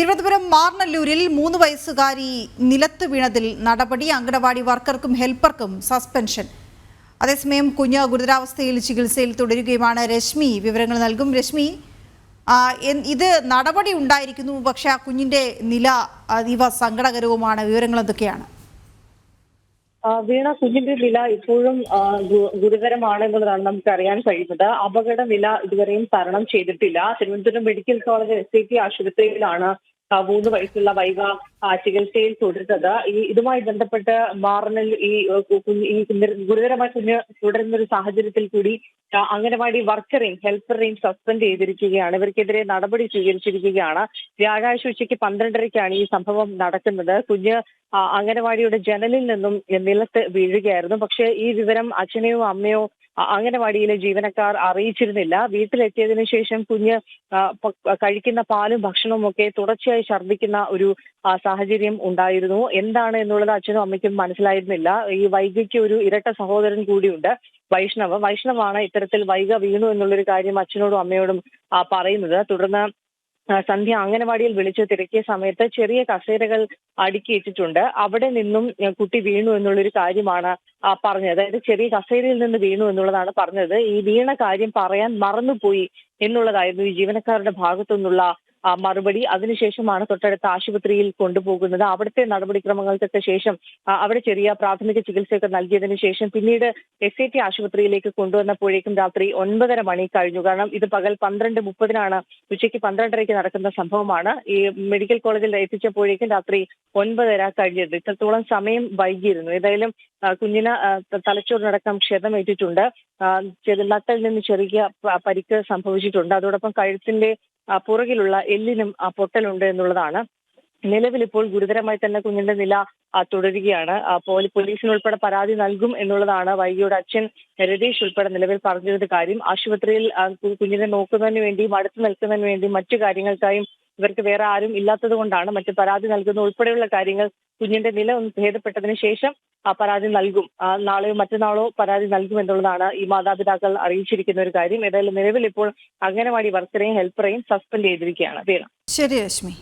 തിരുവനന്തപുരം മാർനല്ലൂരിൽ 3 വയസ്സുകാരി നിലത്ത് വീണതിൽ നടപടി. അംഗനവാടി വർക്കർക്കും ഹെൽപ്പർക്കും സസ്പെൻഷൻ. അതേസമയം കുഞ്ഞ് ഗുരുതരാവസ്ഥയിൽ ചികിത്സയിൽ തുടരുകയുമാണ്. രശ്മി വിവരങ്ങൾ നൽകും. രശ്മി, ഇത് നടപടി ഉണ്ടായിരിക്കുന്നു, പക്ഷെ ആ കുഞ്ഞിന്റെ നില അതീവ സങ്കടകരവുമാണ്. വിവരങ്ങൾ എന്തൊക്കെയാണ്? വീണ, കുഞ്ഞിന്റെ നില ഇപ്പോഴും ഗുരുതരമാണ് എന്നുള്ളതാണ് നമുക്ക് അറിയാൻ കഴിയുന്നത്. അപകട നില ഇതുവരെയും തരണം ചെയ്തിട്ടില്ല. തിരുവനന്തപുരം മെഡിക്കൽ കോളേജ് SAT ആശുപത്രിയിലാണ് 3 വയസ്സുള്ള വൈഗ ചികിത്സയിൽ തുടരുന്നത്. ഇതുമായി ബന്ധപ്പെട്ട് ഈ ഗുരുതരമായ കുഞ്ഞ് തുടരുന്ന ഒരു സാഹചര്യത്തിൽ കൂടി അംഗനവാടി വർക്കറെയും ഹെൽപ്പറെയും സസ്പെൻഡ് ചെയ്തിരിക്കുകയാണ്. ഇവർക്കെതിരെ നടപടി സ്വീകരിച്ചിരിക്കുകയാണ്. വ്യാഴാഴ്ച ഉച്ചയ്ക്ക് 12:30ക്കാണ് ഈ സംഭവം നടക്കുന്നത്. കുഞ്ഞ് അംഗനവാടിയുടെ ജനലിൽ നിന്നും നിലത്ത് വീഴുകയായിരുന്നു. പക്ഷേ ഈ വിവരം അച്ഛനെയോ അമ്മയോ അംഗനവാടിയിലെ ജീവനക്കാർ അറിയിച്ചിരുന്നില്ല. വീട്ടിലെത്തിയതിനു ശേഷം കുഞ്ഞ് കഴിക്കുന്ന പാലും ഭക്ഷണവും ഒക്കെ തുടർച്ചയായി ഛർദ്ദിക്കുന്ന ഒരു സാഹചര്യം ഉണ്ടായിരുന്നു. എന്താണ് എന്നുള്ളത് അച്ഛനും അമ്മയ്ക്കും മനസ്സിലായിരുന്നില്ല. ഈ വൈഗയ്ക്ക് ഒരു ഇരട്ട സഹോദരൻ കൂടിയുണ്ട്, വൈഷ്ണവാണ് ഇത്തരത്തിൽ വൈഗ വീണു എന്നുള്ളൊരു കാര്യം അച്ഛനോടും അമ്മയോടും പറയുന്നത്. തുടർന്ന് സന്ധ്യ അംഗനവാടിയിൽ വിളിച്ച് തിരക്കിയ സമയത്ത് ചെറിയ കസേരകൾ അടുക്കിയിട്ടിട്ടുണ്ട്, അവിടെ നിന്നും കുട്ടി വീണു എന്നുള്ളൊരു കാര്യമാണ് പറഞ്ഞത്. അതായത് ചെറിയ കസേരയിൽ നിന്ന് വീണു എന്നുള്ളതാണ് പറഞ്ഞത്. ഈ വീണ കാര്യം പറയാൻ മറന്നുപോയി എന്നുള്ളതായിരുന്നു ഈ ജീവനക്കാരുടെ ഭാഗത്തു നിന്നുള്ള മറുപടി. അതിനുശേഷമാണ് തൊട്ടടുത്ത ആശുപത്രിയിൽ കൊണ്ടുപോകുന്നത്. അവിടുത്തെ നടപടിക്രമങ്ങൾക്കൊക്കെ ശേഷം അവിടെ ചെറിയ പ്രാഥമിക ചികിത്സയൊക്കെ നൽകിയതിനു ശേഷം പിന്നീട് SAT ആശുപത്രിയിലേക്ക് കൊണ്ടുവന്നപ്പോഴേക്കും രാത്രി 9:30 മണി കഴിഞ്ഞു. കാരണം ഇത് പകൽ 12:30 ഉച്ചയ്ക്ക് 12:30 നടക്കുന്ന സംഭവമാണ്. ഈ മെഡിക്കൽ കോളേജിൽ എത്തിച്ചപ്പോഴേക്കും രാത്രി 9:30 കഴിഞ്ഞത്. ഇത്രത്തോളം സമയം വൈകിയിരുന്നു. ഏതായാലും കുഞ്ഞിന് തലച്ചോറിനടക്കം ക്ഷതമേറ്റിട്ടുണ്ട്. നട്ടൽ നിന്ന് ചെറിയ പരിക്ക് സംഭവിച്ചിട്ടുണ്ട്. അതോടൊപ്പം കഴുത്തിന്റെ പുറകിലുള്ള എല്ലിനും പൊട്ടലുണ്ട് എന്നുള്ളതാണ്. നിലവിൽ ഇപ്പോൾ ഗുരുതരമായി തന്നെ കുഞ്ഞിന്റെ നില തുടരുകയാണ്. പോലീസിനുൾപ്പെടെ പരാതി നൽകും എന്നുള്ളതാണ് വൈഗയുടെ അച്ഛൻ രതീഷ് ഉൾപ്പെടെ നിലവിൽ പറഞ്ഞിരുന്ന കാര്യം. ആശുപത്രിയിൽ കുഞ്ഞിനെ നോക്കുന്നതിന് വേണ്ടിയും അടുത്ത് നിൽക്കുന്നതിന് വേണ്ടിയും മറ്റു കാര്യങ്ങൾക്കായും ഇവർക്ക് വേറെ ആരും ഇല്ലാത്തത് കൊണ്ടാണ് മറ്റു പരാതി നൽകുന്ന ഉൾപ്പെടെയുള്ള കാര്യങ്ങൾ. കുഞ്ഞിന്റെ നില ഒന്ന് ഭേദപ്പെട്ടതിന് ശേഷം പരാതി നൽകും. നാളെയോ മറ്റന്നാളോ പരാതി നൽകും എന്നുള്ളതാണ് ഈ മാതാപിതാക്കൾ അറിയിച്ചിരിക്കുന്ന ഒരു കാര്യം. ഏതായാലും നിലവിൽ ഇപ്പോൾ അംഗനവാടി വർക്കറെയും ഹെൽപ്പറെയും സസ്പെൻഡ് ചെയ്തിരിക്കുകയാണ്. ശരി രശ്മി.